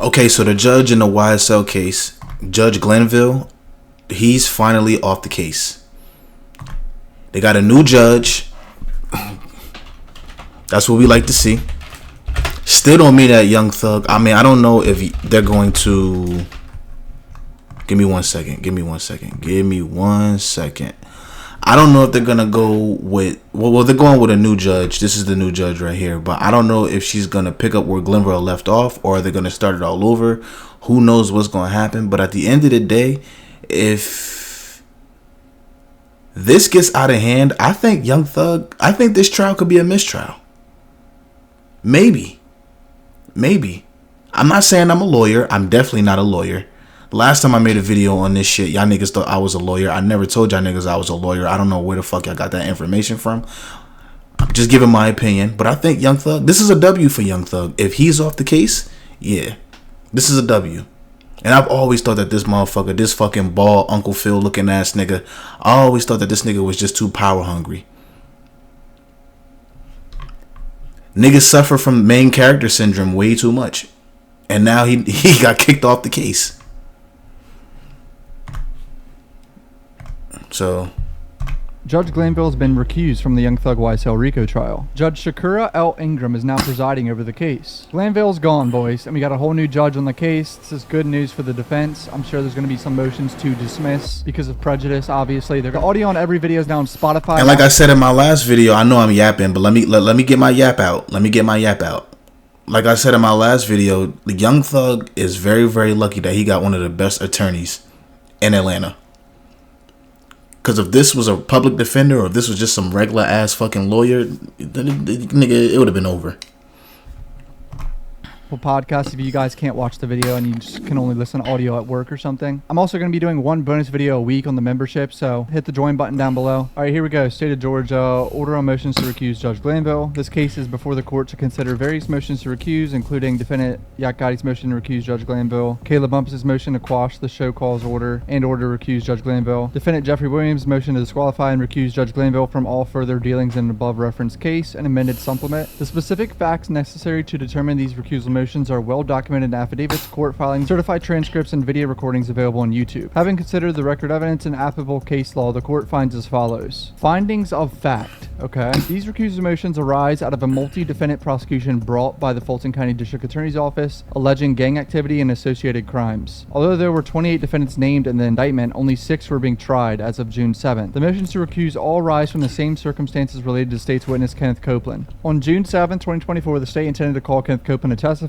Okay, so the judge in the YSL case, Judge Glanville, he's finally off the case. They got a new judge. That's what we like to see. Still don't mean that Young Thug. I mean, I don't know if they're going to. Give me 1 second. Give me 1 second. Give me 1 second. I don't know if they're gonna go with. Well, they're going with a new judge. This is the new judge right here. But I don't know if she's gonna pick up where Glenville left off, or they're gonna start it all over. Who knows what's gonna happen? But at the end of the day, if this gets out of hand, I think Young Thug. I think this trial could be a mistrial. Maybe. I'm not saying I'm a lawyer. I'm definitely not a lawyer. Last time I made a video on this shit, y'all niggas thought I was a lawyer. I never told y'all niggas I was a lawyer. I don't know where the fuck y'all got that information from. I'm just giving my opinion. But I think Young Thug, this is a W for Young Thug. If he's off the case, yeah, this is a W. And I've always thought that this motherfucker, this fucking bald Uncle Phil looking ass nigga, I always thought that this nigga was just too power hungry. Niggas suffer from main character syndrome way too much. And now he got kicked off the case. So, Judge Glanville has been recused from the Young Thug YSL RICO trial. Judge Shakura L. Ingram is now presiding over the case. Glanville's gone, boys, and we got a whole new judge on the case. This is good news for the defense. I'm sure there's going to be some motions to dismiss because of prejudice, obviously. The audio on every video is now on Spotify. And like I said in my last video, I know I'm yapping, but let me get my yap out. Like I said in my last video, the Young Thug is very, very lucky that he got one of the best attorneys in Atlanta. Because if this was a public defender or if this was just some regular ass fucking lawyer, nigga, it would have been over. Podcast if you guys can't watch the video and you just can only listen to audio at work or something. I'm also going to be doing one bonus video a week on the membership, so hit the join button down below. Alright, here we go. State of Georgia, order on motions to recuse Judge Glanville. This case is before the court to consider various motions to recuse, including defendant Yak Gotti's motion to recuse Judge Glanville, Caleb Bumpus' motion to quash the show cause order and order to recuse Judge Glanville, defendant Jeffrey Williams' motion to disqualify and recuse Judge Glanville from all further dealings in an above referenced case, an amended supplement. The specific facts necessary to determine these recusal motions are well documented in affidavits, court filings, certified transcripts, and video recordings available on YouTube. Having considered the record evidence and applicable case law, the court finds as follows. Findings of fact. Okay. These recusal motions arise out of a multi-defendant prosecution brought by the Fulton County District Attorney's Office alleging gang activity and associated crimes. Although there were 28 defendants named in the indictment, only 6 were being tried as of June 7th. The motions to recuse all arise from the same circumstances related to state's witness Kenneth Copeland. On June 7th, 2024, the state intended to call Kenneth Copeland to testify.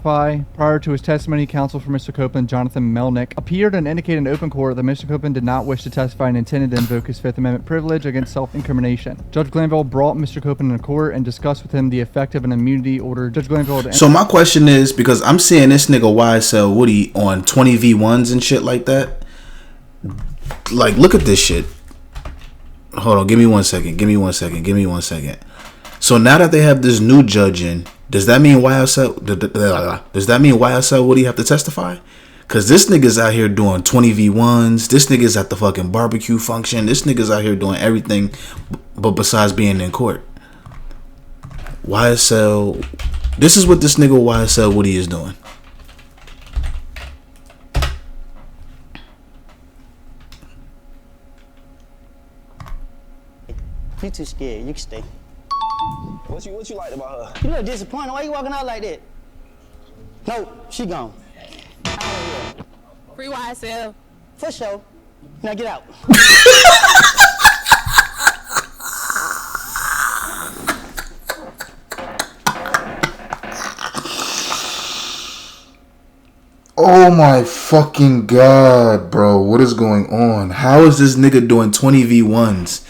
Prior to his testimony, counsel for Mr. Copeland, Jonathan Melnick, appeared and indicated in open court that Mr. Copeland did not wish to testify and intended to invoke his Fifth Amendment privilege against self-incrimination. Judge Glanville brought Mr. Copeland into court and discussed with him the effect of an immunity order. Judge Glanville... So my question is, because I'm seeing this nigga YSL Woody on 20v1s and shit like that. Like, look at this shit. Hold on, give me 1 second. So now that they have this new judge in, does that mean YSL Woody have to testify? Cause this nigga's out here doing 20v1s. This nigga's at the fucking barbecue function. This nigga's out here doing everything, but besides being in court. YSL. This is what this nigga YSL Woody is doing. You too scared. You can stay. What you liked about her? You look disappointed. Why you walking out like that? No, she gone. Free YSL. For sure. Now get out. Oh my fucking god, bro. What is going on? How is this nigga doing 20v1s?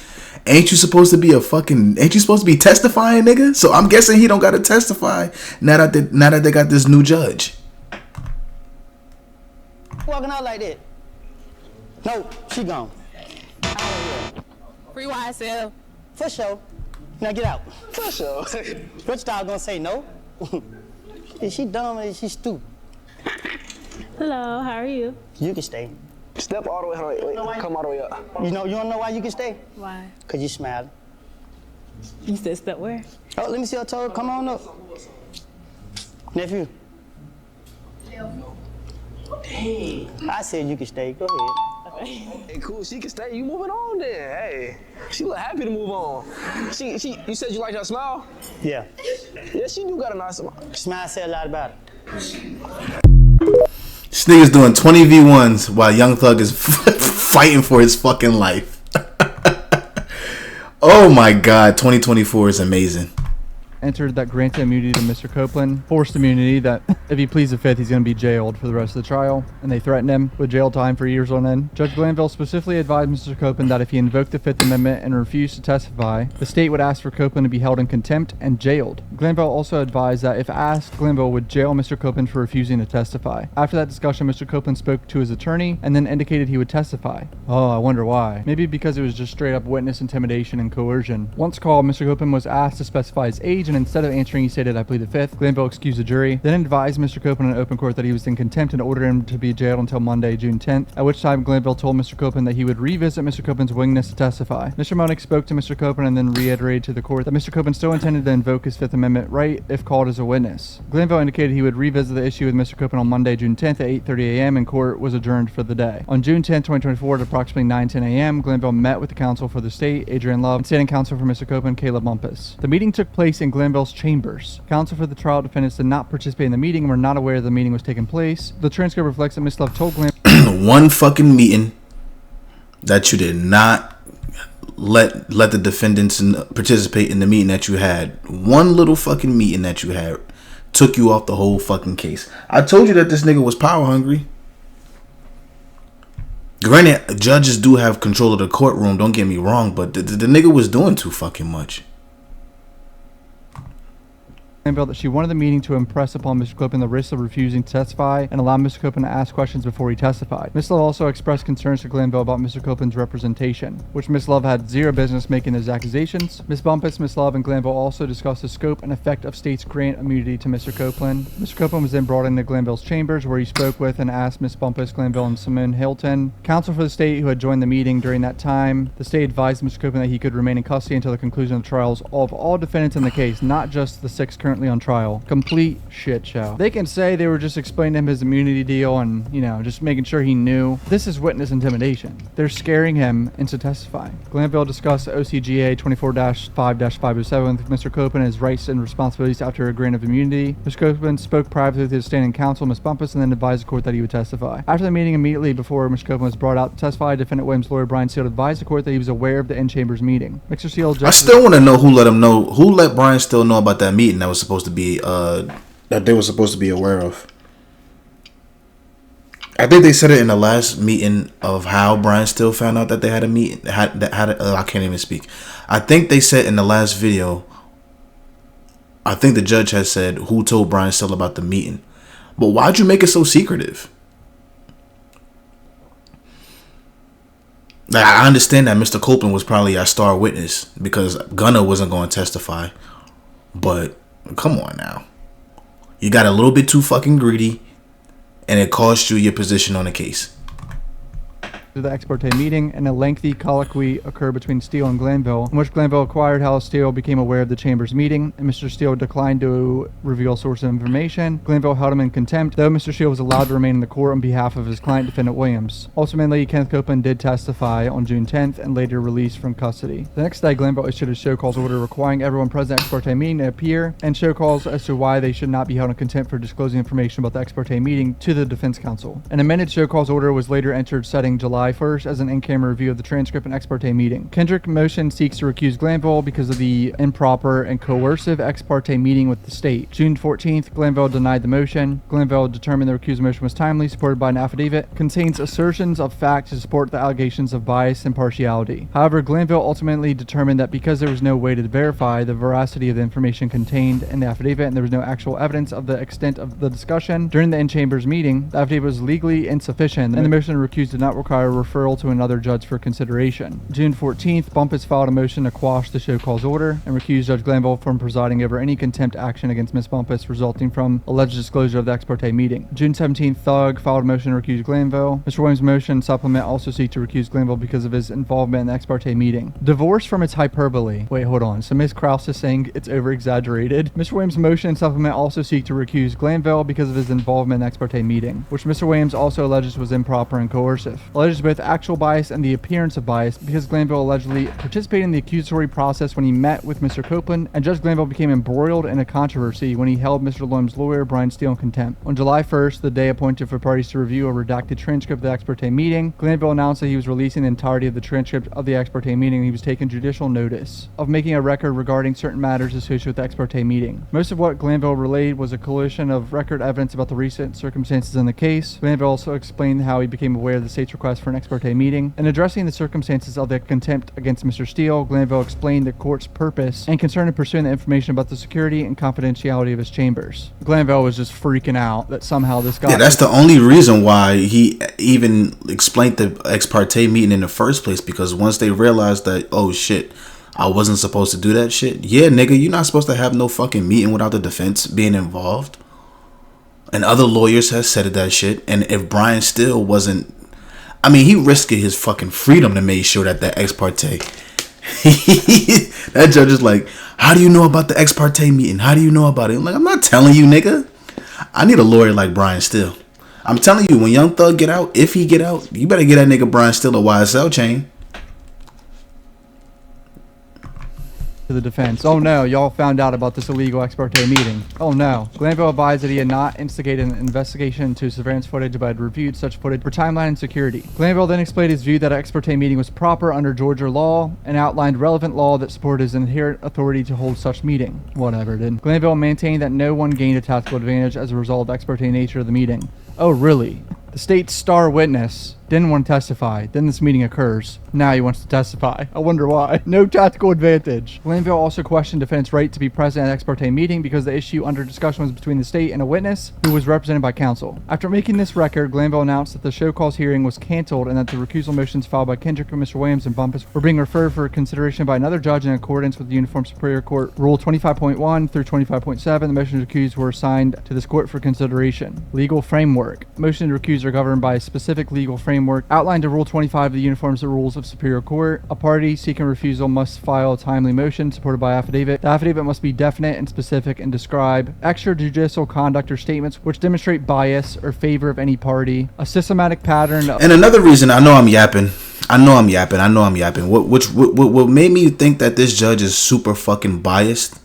Ain't you supposed to be testifying, nigga? So I'm guessing he don't gotta testify now that they got this new judge. Walking out like that. No, she gone. Free YSL. For sure. Now get out. For sure. What y'all gonna say no? Is she dumb or is she stupid? Hello, how are you? You can stay. Step all the way. Wait, come all the way up. You don't know why you can stay? Why? Cause you smiling. You said step where? Oh, let me see your toe. Come on up. Nephew. I said you can stay. Go ahead. Hey, cool. She can stay. You moving on then. Hey, she look happy to move on. You said you liked her smile? Yeah. Yeah, she do got a nice smile. Smile say a lot about it. This nigga's doing 20v1s while Young Thug is fighting for his fucking life. Oh my god, 2024 is amazing. Entered that granted immunity to Mr. Copeland, forced immunity that if he pleads the fifth, he's going to be jailed for the rest of the trial, and they threatened him with jail time for years on end. Judge Glanville specifically advised Mr. Copeland that if he invoked the Fifth Amendment and refused to testify, the state would ask for Copeland to be held in contempt and jailed. Glanville also advised that if asked, Glanville would jail Mr. Copeland for refusing to testify. After that discussion, Mr. Copeland spoke to his attorney and then indicated he would testify. Oh, I wonder why. Maybe because it was just straight up witness intimidation and coercion. Once called, Mr. Copeland was asked to specify his age, and instead of answering, he stated, "I plead the fifth." Glanville excused the jury, then advised Mr. Copeland in open court that he was in contempt and ordered him to be jailed until Monday, June 10th, at which time Glanville told Mr. Copeland that he would revisit Mr. Copeland's willingness to testify. Mr. Monick spoke to Mr. Copeland and then reiterated to the court that Mr. Copeland still intended to invoke his Fifth Amendment right if called as a witness. Glanville indicated he would revisit the issue with Mr. Copeland on Monday, June 10th at 8:30 a.m. and court was adjourned for the day. On June 10th, 2024 at approximately 9:10 a.m., Glanville met with the counsel for the state, Adrian Love, and standing counsel for Mr. Copeland, Caleb Bumpus. The meeting took place in Glanville's chambers. Counsel for the trial defendants did not participate in the meeting and were not aware the meeting was taking place. The transcript reflects that Ms. Love told Glanville One fucking meeting that you did not let the defendants participate in the meeting that you had. One little fucking meeting that you had took you off the whole fucking case. I told you that this nigga was power hungry. Granted, judges do have control of the courtroom, don't get me wrong, but the nigga was doing too fucking much. that she wanted the meeting to impress upon Mr. Copeland the risks of refusing to testify and allow Mr. Copeland to ask questions before he testified. Ms. Love also expressed concerns to Glanville about Mr. Copeland's representation, which Ms. Love had zero business making those accusations. Ms. Bumpus, Ms. Love, and Glanville also discussed the scope and effect of state's grant immunity to Mr. Copeland. Mr. Copeland was then brought into Glanville's chambers where he spoke with and asked Ms. Bumpus, Glanville, and Simone Hilton, counsel for the state who had joined the meeting during that time. The state advised Mr. Copeland that he could remain in custody until the conclusion of the trials of all defendants in the case, not just the 6 currently on trial. Complete shit show. They can say they were just explaining to him his immunity deal and, just making sure he knew. This is witness intimidation. They're scaring him into testifying. Glanville discussed OCGA 24-5-507 with Mr. Copeland and his rights and responsibilities after a grant of immunity. Mr. Copeland spoke privately with his standing counsel, Ms. Bumpus, and then advised the court that he would testify. After the meeting, immediately before Mr. Copeland was brought out to testify, defendant Williams' lawyer Brian Steele advised the court that he was aware of the in-chambers meeting. Mr. Steele I still want to know who let Brian Steele know about that meeting that was supposed to be that they were supposed to be aware of. I think they said it in the last meeting of how Brian Steele found out that they had a meeting. I can't even speak. I think they said in the last video. I think the judge has said who told Brian Steele about the meeting. But why'd you make it so secretive? Like, I understand that Mr. Copeland was probably our star witness because Gunner wasn't going to testify. But come on now. You got a little bit too fucking greedy and it cost you your position on the case. The ex parte meeting, and a lengthy colloquy occurred between Steele and Glanville, in which Glanville inquired how Steele became aware of the chambers meeting, and Mr. Steele declined to reveal source of information. Glanville held him in contempt, though Mr. Steele was allowed to remain in the court on behalf of his client, defendant Williams. Ultimately, Kenneth Copeland did testify on June 10th and later released from custody. The next day, Glanville issued a show cause order requiring everyone present at ex parte meeting to appear, and show calls as to why they should not be held in contempt for disclosing information about the ex parte meeting to the defense counsel. An amended show cause order was later entered setting July 1st as an in-camera review of the transcript and ex parte meeting. Kendrick motion seeks to recuse Glanville because of the improper and coercive ex parte meeting with the state. June 14th, Glanville denied the motion. Glanville determined the recusal motion was timely, supported by an affidavit, contains assertions of fact to support the allegations of bias and partiality. However, Glanville ultimately determined that because there was no way to verify the veracity of the information contained in the affidavit and there was no actual evidence of the extent of the discussion during the in-chambers meeting, the affidavit was legally insufficient and the motion to recuse did not require referral to another judge for consideration. June 14th, Bumpus filed a motion to quash the show cause order and recuse Judge Glanville from presiding over any contempt action against Ms. Bumpus resulting from alleged disclosure of the ex parte meeting. June 17th, Thug filed a motion to recuse Glanville. Mr. Williams' motion and supplement also seek to recuse Glanville because of his involvement in the ex parte meeting. Divorced from its hyperbole. Wait, hold on. So Ms. Krause is saying it's over-exaggerated. Mr. Williams' motion and supplement also seek to recuse Glanville because of his involvement in the ex parte meeting, which Mr. Williams also alleges was improper and coercive. Alleges both actual bias and the appearance of bias because Glanville allegedly participated in the accusatory process when he met with Mr. Copeland, and Judge Glanville became embroiled in a controversy when he held Mr. Williams' lawyer, Brian Steele, in contempt. On July 1st, the day appointed for parties to review a redacted transcript of the ex parte meeting, Glanville announced that he was releasing the entirety of the transcript of the ex parte meeting and he was taking judicial notice of making a record regarding certain matters associated with the ex parte meeting. Most of what Glanville relayed was a collation of record evidence about the recent circumstances in the case. Glanville also explained how he became aware of the state's request for an ex parte meeting. In addressing the circumstances of the contempt against Mr. Steele, Glanville explained the court's purpose and concern in pursuing the information about the security and confidentiality of his chambers. Glanville was just freaking out that somehow this guy... Yeah, that's the only reason why he even explained the ex parte meeting in the first place, because once they realized that, oh shit, I wasn't supposed to do that shit. Yeah, nigga, you're not supposed to have no fucking meeting without the defense being involved. And other lawyers have said that shit. And if Brian Steele wasn't... I mean, he risked his fucking freedom to make sure that ex parte... That judge is like, how do you know about the ex parte meeting? How do you know about it? I'm like, I'm not telling you, nigga. I need a lawyer like Brian Steele. I'm telling you, when Young Thug get out, if he get out, you better get that nigga Brian Steele a YSL chain. To the defense. Oh no, y'all found out about this illegal ex parte meeting. Oh no. Glanville advised that he had not instigated an investigation into surveillance footage but had reviewed such footage for timeline and security. Glanville then explained his view that an ex parte meeting was proper under Georgia law and outlined relevant law that supported his inherent authority to hold such meeting. Whatever, dude. Glanville maintained that no one gained a tactical advantage as a result of the ex parte nature of the meeting. Oh really? The state's star witness didn't want to testify. Then this meeting occurs. Now he wants to testify. I wonder why. No tactical advantage. Glanville also questioned defendant's right to be present at an ex parte meeting because the issue under discussion was between the state and a witness who was represented by counsel. After making this record, Glanville announced that the show cause hearing was canceled and that the recusal motions filed by Kendrick and Mr. Williams and Bumpus were being referred for consideration by another judge in accordance with the Uniform Superior Court Rule 25.1 through 25.7. The motions recused were assigned to this court for consideration. Legal framework. Motions recused are governed by a specific legal framework outlined in Rule 25 of the Uniform Rules of Superior Court. A party seeking refusal must file a timely motion supported by affidavit. The affidavit must be definite and specific and describe extrajudicial conduct or statements which demonstrate bias or favor of any party. A systematic pattern of... And another reason, I know I'm yapping. What made me think that this judge is super fucking biased,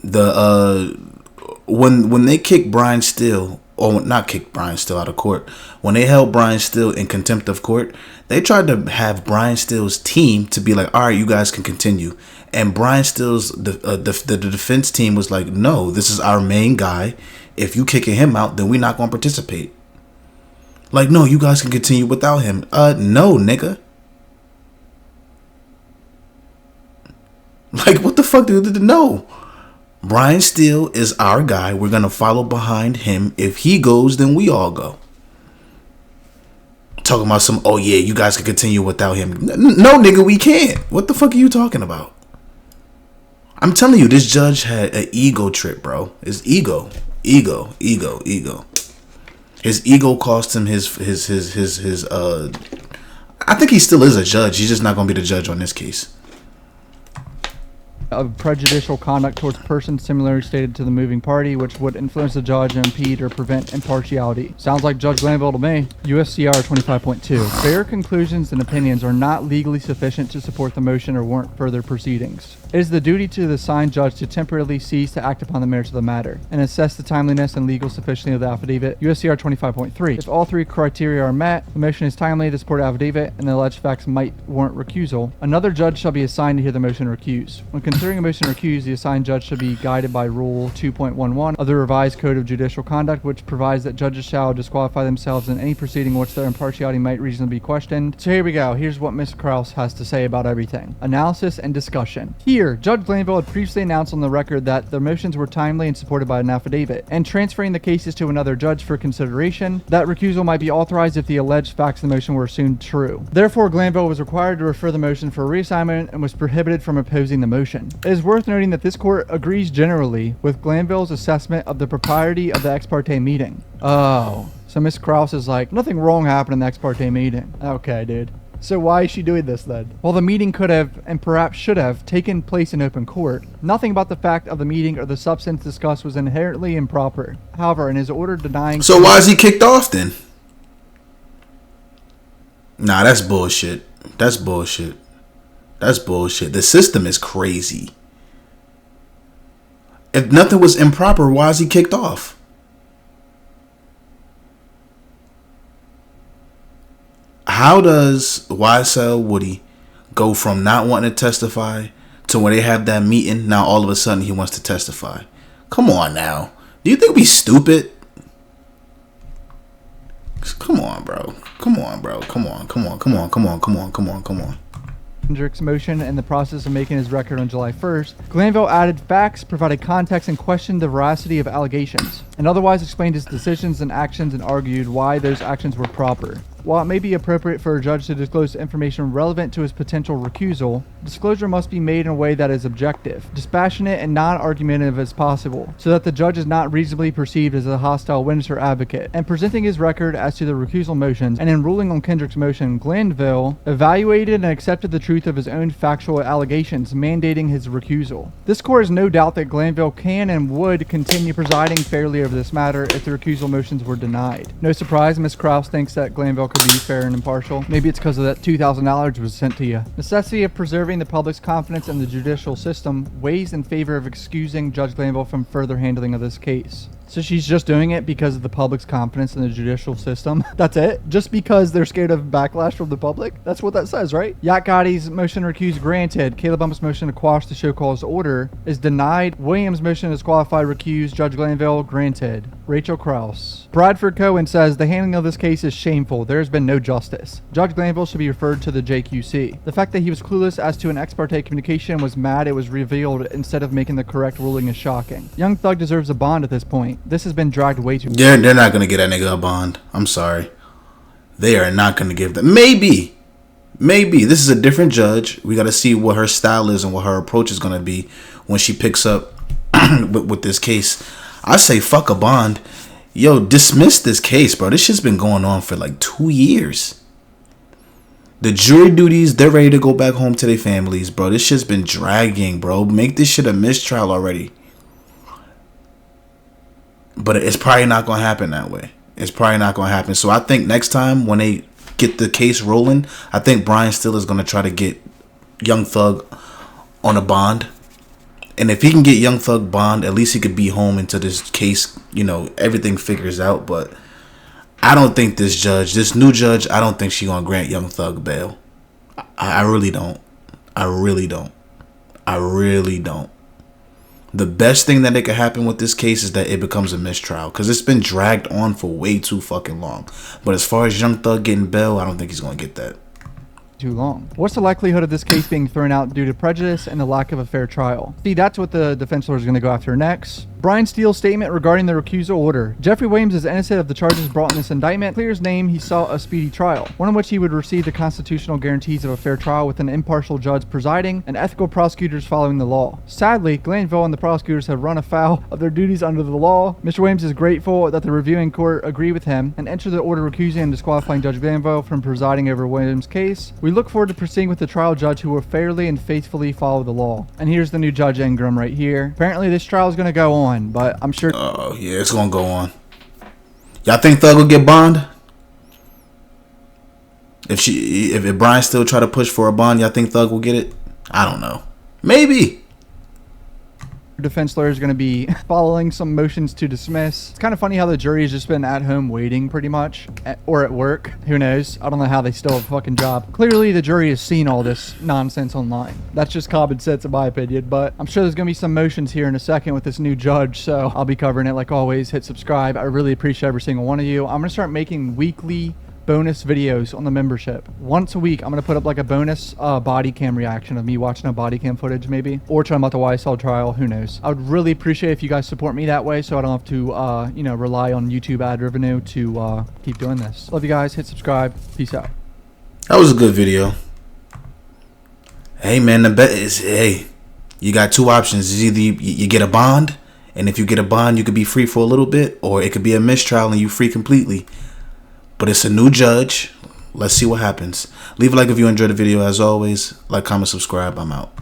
when they kicked Brian Steele, or not kicked Brian Steele out of court, when they held Brian Steele in contempt of court, they tried to have Brian Steele's team to be like, all right, you guys can continue. And Brian Steele's the defense team was like, no, this is our main guy. If you kicking him out, then we're not going to participate. Like, no, you guys can continue without him. No, nigga. Like, what the fuck? No. Brian Steele is our guy. We're going to follow behind him. If he goes, then we all go. Talking about some, oh yeah, you guys can continue without him. No, nigga, we can't. What the fuck are you talking about? I'm telling you, this judge had an ego trip, bro. His ego. His ego cost him his I think he still is a judge. He's just not going to be the judge on this case. Of prejudicial conduct towards persons similarly stated to the moving party, which would influence the judge and impede or prevent impartiality. Sounds like Judge Glanville to me. USCR 25.2. Fair conclusions and opinions are not legally sufficient to support the motion or warrant further proceedings. It is the duty to the assigned judge to temporarily cease to act upon the merits of the matter and assess the timeliness and legal sufficiency of the affidavit. USCR 25.3. If all three criteria are met, the motion is timely to support affidavit and the alleged facts might warrant recusal, another judge shall be assigned to hear the motion recused. When considering a motion to recuse, the assigned judge should be guided by Rule 2.11 of the revised Code of Judicial Conduct, which provides that judges shall disqualify themselves in any proceeding in which their impartiality might reasonably be questioned. So here we go. Here's what Ms. Krause has to say about everything. Analysis and discussion. Here, Judge Glanville had previously announced on the record that the motions were timely and supported by an affidavit, and transferring the cases to another judge for consideration, that recusal might be authorized if the alleged facts of the motion were assumed true. Therefore, Glanville was required to refer the motion for reassignment and was prohibited from opposing the motion. It is worth noting that this court agrees generally with Glanville's assessment of the propriety of the ex parte meeting. Oh, so Ms. Krause is like, nothing wrong happened in the ex parte meeting. Okay, dude. So why is she doing this then? While the meeting could have, and perhaps should have, taken place in open court, nothing about the fact of the meeting or the substance discussed was inherently improper. However, in his order denying... So why is he kicked off then? Nah, that's bullshit. That's bullshit. That's bullshit. The system is crazy. If nothing was improper, why is he kicked off? How does YSL Woody go from not wanting to testify to when they have that meeting, now all of a sudden he wants to testify? Come on now. Do you think we stupid? Come on, bro. Come on, bro. Come on. Kendrick's motion in the process of making his record on July 1st, Glanville added facts, provided context, and questioned the veracity of allegations, and otherwise explained his decisions and actions and argued why those actions were proper. While it may be appropriate for a judge to disclose information relevant to his potential recusal, disclosure must be made in a way that is objective, dispassionate, and non-argumentative as possible, so that the judge is not reasonably perceived as a hostile witness or advocate. And presenting his record as to the recusal motions, and in ruling on Kendrick's motion, Glanville evaluated and accepted the truth of his own factual allegations, mandating his recusal. This court has no doubt that Glanville can and would continue presiding fairly over this matter if the recusal motions were denied. No surprise, Ms. Krause thinks that Glanville could be fair and impartial. Maybe it's because of that $2,000 was sent to you. Necessity of preserving the public's confidence in the judicial system weighs in favor of excusing Judge Glanville from further handling of this case. So she's just doing it because of the public's confidence in the judicial system. That's it? Just because they're scared of backlash from the public? That's what that says, right? Yacht Gotti's motion to recuse granted. Caleb Bump's motion to quash the show cause order is denied. Williams' motion to disqualify recuse Judge Glanville granted. Rachel Krause. Bradford Cohen says the handling of this case is shameful. There has been no justice. Judge Glanville should be referred to the JQC. The fact that he was clueless as to an ex parte communication was mad it was revealed instead of making the correct ruling is shocking. Young Thug deserves a bond at this point. This has been dragged way too far. They're not going to get that nigga a bond. I'm sorry. They are not going to give that. Maybe. This is a different judge. We got to see what her style is and what her approach is going to be when she picks up with this case. I say fuck a bond. Yo, dismiss this case, bro. This shit's been going on for like 2 years. The jury duties, they're ready to go back home to their families, bro. This shit's been dragging, bro. Make this shit a mistrial already. But it's probably not going to happen that way. It's probably not going to happen. So I think next time when they get the case rolling, I think Brian Still is going to try to get Young Thug on a bond. And if he can get Young Thug bond, at least he could be home until this case, everything figures out. But I don't think this new judge, I don't think she's going to grant Young Thug bail. I really don't. I really don't. The best thing that could happen with this case is that it becomes a mistrial, because it's been dragged on for way too fucking long. But as far as Young Thug getting bail, I don't think he's going to get that. Too long. What's the likelihood of this case being thrown out due to prejudice and the lack of a fair trial? See, that's what the defense lawyer is going to go after next. Brian Steele's statement regarding the recusal order. Jeffrey Williams is innocent of the charges brought in this indictment. Clear his name, he sought a speedy trial, one in which he would receive the constitutional guarantees of a fair trial with an impartial judge presiding and ethical prosecutors following the law. Sadly, Glanville and the prosecutors have run afoul of their duties under the law. Mr. Williams is grateful that the reviewing court agreed with him and entered the order recusing and disqualifying Judge Glanville from presiding over Williams' case. We look forward to proceeding with the trial judge who will fairly and faithfully follow the law. And here's the new Judge Ingram right here. Apparently this trial is going to go on, but I'm sure... Oh, yeah, it's going to go on. Y'all think Thug will get bond? If Brian still try to push for a bond, y'all think Thug will get it? I don't know. Maybe. Defense lawyer is going to be following some motions to dismiss. It's kind of funny how the jury has just been at home waiting pretty much, or at work. Who knows? I don't know how they still have a fucking job. Clearly the jury has seen all this nonsense online. That's just common sense in my opinion, but I'm sure there's going to be some motions here in a second with this new judge, so I'll be covering it like always. Hit subscribe. I really appreciate every single one of you. I'm going to start making weekly bonus videos on the membership. Once a week, I'm going to put up like a bonus body cam reaction of me watching a body cam footage maybe, or talking about the YSL trial. Who knows? I would really appreciate if you guys support me that way so I don't have to, you know, rely on YouTube ad revenue to keep doing this. Love you guys. Hit subscribe. Peace out. That was a good video. Hey, man, the bet is, hey, you got two options. It's either you get a bond, and if you get a bond, you could be free for a little bit, or it could be a mistrial and you free completely. But it's a new judge. Let's see what happens. Leave a like if you enjoyed the video. As always, like, comment, subscribe. I'm out.